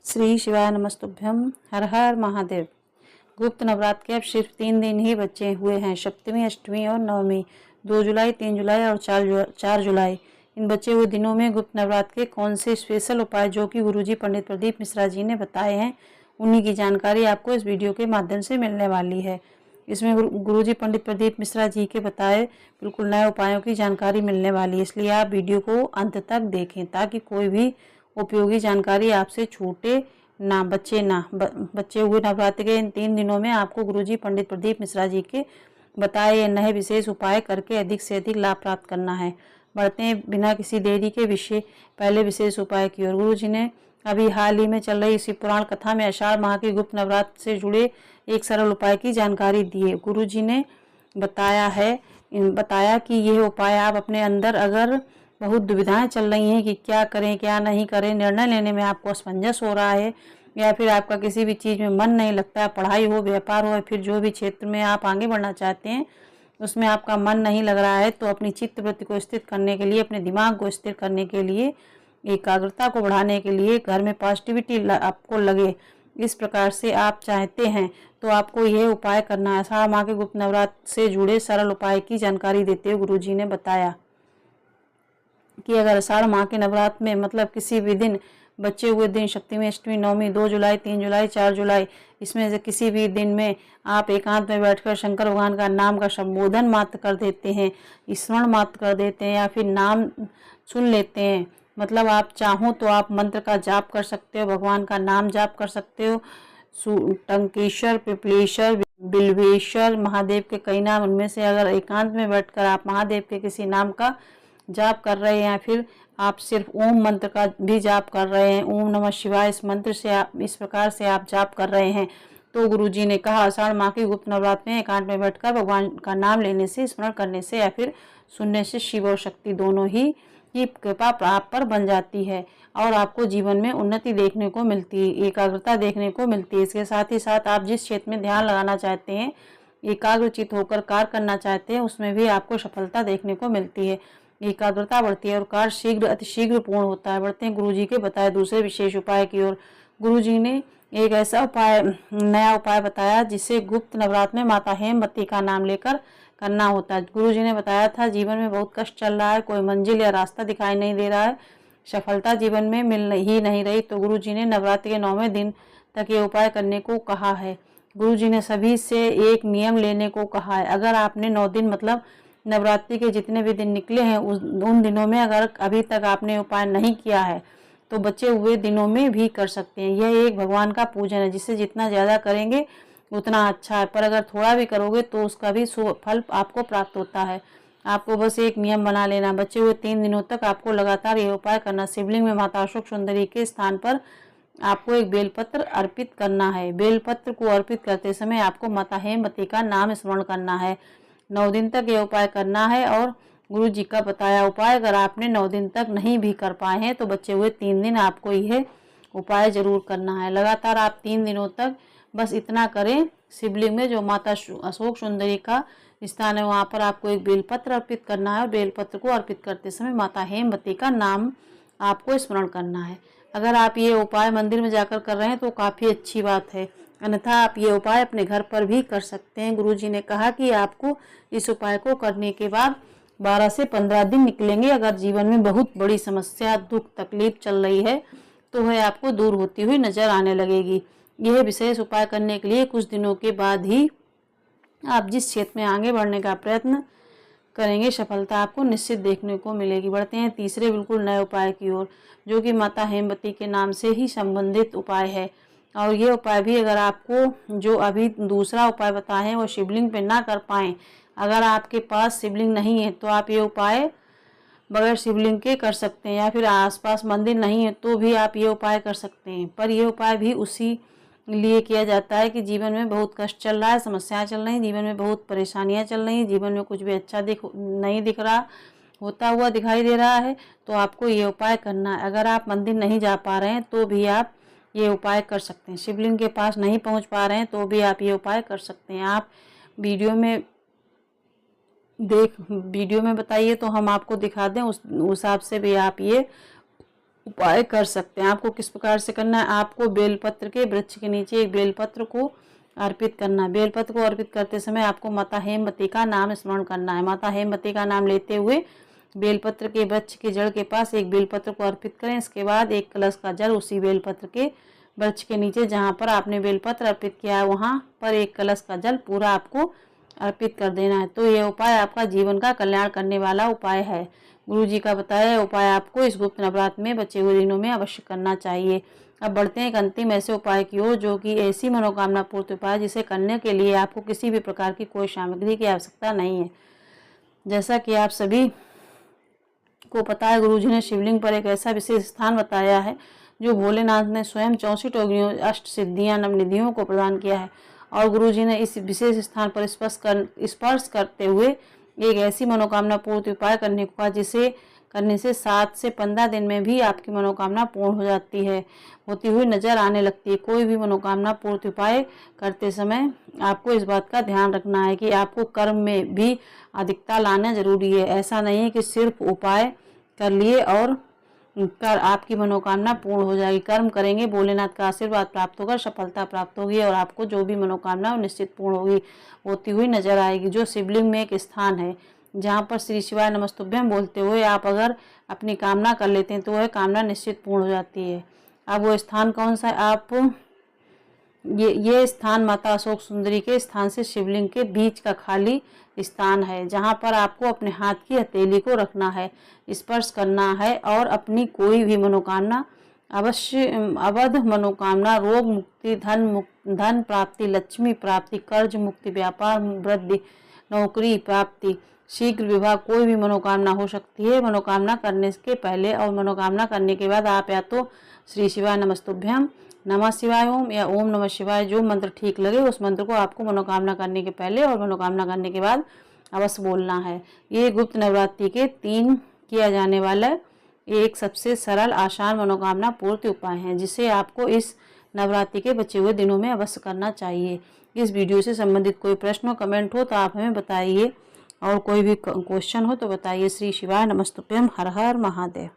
श्री शिवाय नमस्तुभ्यम। हर हर महादेव। गुप्त नवरात्र के अब सिर्फ 3 दिन ही बचे हुए हैं। सप्तमी, अष्टमी और नवमी 2 जुलाई, 3 जुलाई और 4 जुलाई। इन बचे हुए दिनों में गुप्त नवरात्र के कौन से स्पेशल उपाय जो कि गुरुजी पंडित प्रदीप मिश्रा जी ने बताए हैं, उन्हीं की जानकारी आपको इस वीडियो के माध्यम से मिलने वाली है। इसमें गुरुजी पंडित प्रदीप मिश्रा जी के बताए बिल्कुल नए उपायों की जानकारी मिलने वाली है, इसलिए आप वीडियो को अंत तक देखें ताकि कोई भी उपयोगी जानकारी आपसे छूटे ना, बचे हुए नवरात्र के इन 3 दिनों में आपको गुरुजी पंडित प्रदीप मिश्रा जी के बताए ये नए विशेष उपाय करके अधिक से अधिक लाभ प्राप्त करना है। बढ़ते हैं बिना किसी देरी के पहले विशेष उपाय की ओर। गुरुजी ने अभी हाल ही में चल रही इसी पुराण कथा में आषाढ़ माह के गुप्त नवरात्र से जुड़े एक सरल उपाय की जानकारी दी है। गुरुजी ने बताया कि यह उपाय आप अपने अंदर अगर बहुत दुविधाएं चल रही हैं कि क्या करें क्या नहीं करें, निर्णय लेने में आपको असमंजस हो रहा है या फिर आपका किसी भी चीज़ में मन नहीं लगता, पढ़ाई हो, व्यापार हो या फिर जो भी क्षेत्र में आप आगे बढ़ना चाहते हैं उसमें आपका मन नहीं लग रहा है, तो अपनी चित्त वृत्ति को स्थिर करने के लिए, अपने दिमाग को स्थिर करने के लिए, एकाग्रता को बढ़ाने के लिए, घर में पॉजिटिविटी आपको लगे, इस प्रकार से आप चाहते हैं तो आपको यह उपाय करना है। आषाढ़ माह के गुप्त नवरात्र से जुड़े सरल उपाय की जानकारी देते हुए गुरुजी ने बताया कि अगर आषाढ़ माह के नवरात्र में मतलब किसी भी दिन, बचे हुए दिन सप्तमी, अष्टमी, नवमी, 2 जुलाई, 3 जुलाई, 4 जुलाई, इसमें से किसी भी दिन में आप एकांत में बैठकर शंकर भगवान का नाम का संबोधन मात्र कर देते हैं, स्मरण मात्र कर देते हैं या फिर नाम सुन लेते हैं, मतलब आप चाहो तो आप मंत्र का जाप कर सकते हो, भगवान का नाम जाप कर सकते हो। टंकेश्वर, पिपलेश्वर, बिल्वेश्वर, महादेव के कई नाम, उनमें से अगर एकांत में बैठकर आप महादेव के किसी नाम का जाप कर रहे हैं या फिर आप सिर्फ ओम मंत्र का भी जाप कर रहे हैं, ओम नमः शिवाय, इस मंत्र से आप इस प्रकार से आप जाप कर रहे हैं, तो गुरुजी ने कहा आषाढ़ माह की गुप्त नवरात्र में एकांत में बैठकर भगवान का नाम लेने से, स्मरण करने से या फिर सुनने से शिव और शक्ति दोनों ही की कृपा आप पर बन जाती है और आपको जीवन में उन्नति देखने को मिलती है, एकाग्रता देखने को मिलती है। इसके साथ ही साथ आप जिस क्षेत्र में ध्यान लगाना चाहते हैं, एकाग्रचित होकर कार्य करना चाहते हैं, उसमें भी आपको सफलता देखने को मिलती है, एकाग्रता बढ़ती है और कार्य शीघ्र अतिशीघ्र पूर्ण होता है। बढ़ते हैं गुरुजी के बताए दूसरे विशेष उपाय की ओर। गुरुजी ने एक ऐसा नया उपाय बताया जिसे गुप्त नवरात्र में माता हेमवती का नाम लेकर करना होता है। गुरुजी ने बताया था जीवन में बहुत कष्ट चल रहा है, कोई मंजिल या रास्ता दिखाई नहीं दे रहा है, सफलता जीवन में मिल ही नहीं रही, तो गुरुजी ने नवरात्र के 9वें दिन तक ये उपाय करने को कहा है। गुरुजी ने सभी से एक नियम लेने को कहा है। अगर आपने 9 दिन मतलब नवरात्रि के जितने भी दिन निकले हैं उन दिनों में अगर अभी तक आपने उपाय नहीं किया है तो बचे हुए दिनों में भी कर सकते हैं। यह एक भगवान का पूजन है जिससे जितना ज़्यादा करेंगे उतना अच्छा है, पर अगर थोड़ा भी करोगे तो उसका भी फल आपको प्राप्त होता है। आपको बस एक नियम बना लेना, बचे हुए 3 दिनों तक आपको लगातार यह उपाय करना। शिवलिंग में माता अशोक सुंदरी के स्थान पर आपको एक बेलपत्र अर्पित करना है। बेलपत्र को अर्पित करते समय आपको माता हेमवती का नाम स्मरण करना है। 9 दिन तक यह उपाय करना है और गुरु जी का बताया उपाय अगर आपने 9 दिन तक नहीं भी कर पाए हैं तो बचे हुए 3 दिन आपको यह उपाय जरूर करना है। लगातार आप 3 दिनों तक बस इतना करें। शिवलिंग में जो माता अशोक सुंदरी का स्थान है वहाँ पर आपको एक बेलपत्र अर्पित करना है और बेलपत्र को अर्पित करते समय माता हेमवती का नाम आपको स्मरण करना है। अगर आप ये उपाय मंदिर में जाकर कर रहे हैं तो काफ़ी अच्छी बात है, अन्यथा आप ये उपाय अपने घर पर भी कर सकते हैं। गुरुजी ने कहा कि आपको इस उपाय को करने के बाद 12 से 15 दिन निकलेंगे। अगर जीवन में बहुत बड़ी समस्या, दुख, तकलीफ चल रही है तो वह आपको दूर होती हुई नजर आने लगेगी। यह विशेष उपाय करने के लिए कुछ दिनों के बाद ही आप जिस क्षेत्र में आगे बढ़ने का प्रयत्न करेंगे सफलता आपको निश्चित देखने को मिलेगी। बढ़ते हैं तीसरे बिल्कुल नए उपाय की ओर, जो कि माता हेमवती के नाम से ही संबंधित उपाय है। और ये उपाय भी अगर आपको जो अभी दूसरा उपाय बताए हैं वो शिवलिंग पे ना कर पाएँ, अगर आपके पास शिवलिंग नहीं है तो आप ये उपाय बगैर शिवलिंग के कर सकते हैं, या फिर आसपास मंदिर नहीं है तो भी आप ये उपाय कर सकते हैं। पर यह उपाय भी उसी लिए किया जाता है कि जीवन में बहुत कष्ट चल रहा है, समस्याएं चल रही हैं, जीवन में बहुत परेशानियां चल रही हैं, जीवन में कुछ भी अच्छा नहीं दिख रहा, होता हुआ दिखाई दे रहा है, तो आपको ये उपाय करना है। अगर आप मंदिर नहीं जा पा रहे हैं तो भी आप ये उपाय कर सकते हैं। शिवलिंग के पास नहीं पहुंच पा रहे हैं तो भी आप ये उपाय कर सकते हैं। आप वीडियो में बताइए तो हम आपको दिखा दें, उस हिसाब से भी आप ये उपाय कर सकते हैं। आपको किस प्रकार से करना है, आपको बेलपत्र के वृक्ष के नीचे एक बेलपत्र को अर्पित करना है। बेलपत्र को अर्पित करते समय आपको माता हेमवती का नाम स्मरण करना है। माता हेमवती का नाम लेते हुए बेलपत्र के वृक्ष की जड़ के पास एक बेलपत्र को अर्पित करें। इसके बाद एक कलश का जल उसी बेलपत्र के वृक्ष के नीचे जहाँ पर आपने बेलपत्र अर्पित किया है वहाँ पर एक कलश का जल पूरा आपको अर्पित कर देना है। तो यह उपाय आपका जीवन का कल्याण करने वाला उपाय है। गुरु जी का बताया उपाय आपको इस गुप्त नवरात्र में बचे हुए दिनों में अवश्य करना चाहिए। अब बढ़ते हैं एक अंतिम ऐसे उपाय की ओर, जो कि ऐसी मनोकामना पूर्ति उपाय जिसे करने के लिए आपको किसी भी प्रकार की कोई सामग्री की आवश्यकता नहीं है। जैसा कि आप सभी को पता है, गुरु जी ने शिवलिंग पर एक ऐसा विशेष स्थान बताया है जो भोलेनाथ ने स्वयं 64 योगियों, अष्ट सिद्धियां, नवनिधियों को प्रदान किया है। और गुरु जी ने इस विशेष स्थान पर स्पर्श करते हुए एक ऐसी मनोकामना पूर्ति उपाय करने को कहा जिसे करने से 7 से 15 दिन में भी आपकी मनोकामना पूर्ण हो जाती है, होती हुई नजर आने लगती है। कोई भी मनोकामना पूर्ति उपाय करते समय आपको इस बात का ध्यान रखना है कि आपको कर्म में भी अधिकता लाना जरूरी है। ऐसा नहीं है कि सिर्फ उपाय कर लिए और कर आपकी मनोकामना पूर्ण हो जाएगी। कर्म करेंगे, भोलेनाथ का आशीर्वाद प्राप्त होगा, सफलता प्राप्त होगी और आपको जो भी मनोकामना निश्चित पूर्ण होगी, होती हुई नजर आएगी। जो शिवलिंग में एक स्थान है जहाँ पर श्री शिवाय नमस्तुभ्यम बोलते हुए आप अगर अपनी कामना कर लेते हैं तो वह कामना निश्चित पूर्ण हो जाती है। अब वो स्थान कौन सा है, आप ये स्थान माता अशोक सुंदरी के स्थान से शिवलिंग के बीच का खाली स्थान है, जहाँ पर आपको अपने हाथ की हथेली को रखना है, स्पर्श करना है और अपनी कोई भी मनोकामना अवश्य अवध मनोकामना, रोग मुक्ति, धन प्राप्ति, लक्ष्मी प्राप्ति, कर्ज मुक्ति, व्यापार वृद्धि, नौकरी प्राप्ति, शीघ्र विवाह, कोई भी मनोकामना हो सकती है। मनोकामना करने के पहले और मनोकामना करने के बाद आप या तो श्री शिवाय नमस्तुभ्यम, नमः शिवाय ओम या ओम नमः शिवाय, जो मंत्र ठीक लगे उस मंत्र को आपको मनोकामना करने के पहले और मनोकामना करने के बाद अवश्य बोलना है। ये गुप्त नवरात्रि के 3 किया जाने वाला एक सबसे सरल आसान मनोकामना पूर्ति उपाय है, जिसे आपको इस नवरात्रि के बचे हुए दिनों में अवश्य करना चाहिए। इस वीडियो से संबंधित कोई प्रश्न हो, कमेंट हो तो आप हमें बताइए, और कोई भी क्वेश्चन हो तो बताइए। श्री शिवाय नमस्तुभ्यम। हर हर महादेव।